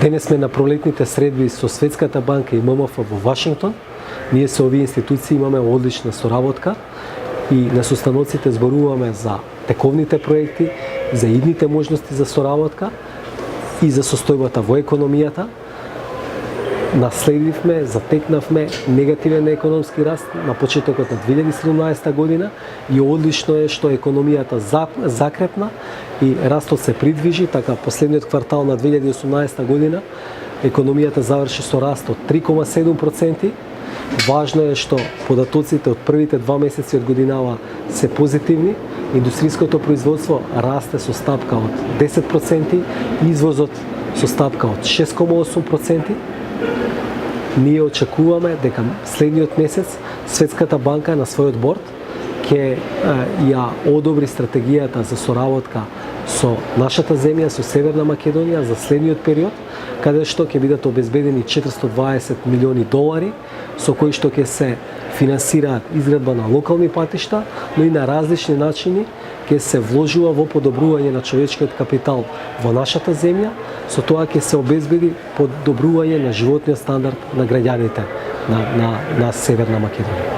Денес сме на пролетните средби со Светската банка и ММФ во Вашингтон. Ние со овие институции имаме одлична соработка и на состаноците зборуваме за тековните проекти, за идните можности за соработка и за состојбата во економијата. Наследивме, затекнавме негативен економски раст на почетокот на 2017 година и одлично е што економијата закрепна и растот се придвижи, така последниот квартал на 2018 година економијата заврши со раст од 3,7%. Важно е што податоците од првите 2 месеци од годинава се позитивни, индустријското производство расте со стапка од 10%, извозот со стапка од 6,8%. Ние очекуваме дека следниот месец Светската банка на својот борд ќе ја одобри стратегијата за соработка со нашата земја, со Северна Македонија за следниот период, каде што ќе бидат обезбедени 420 милиони долари, со кои што ќе се финансираат изградба на локални патишта, но и на различни начини ќе се вложува во подобрување на човечкиот капитал во нашата земја, со тоа ќе се обезбеди подобрување на животниот стандард на граѓаните на Северна Македонија.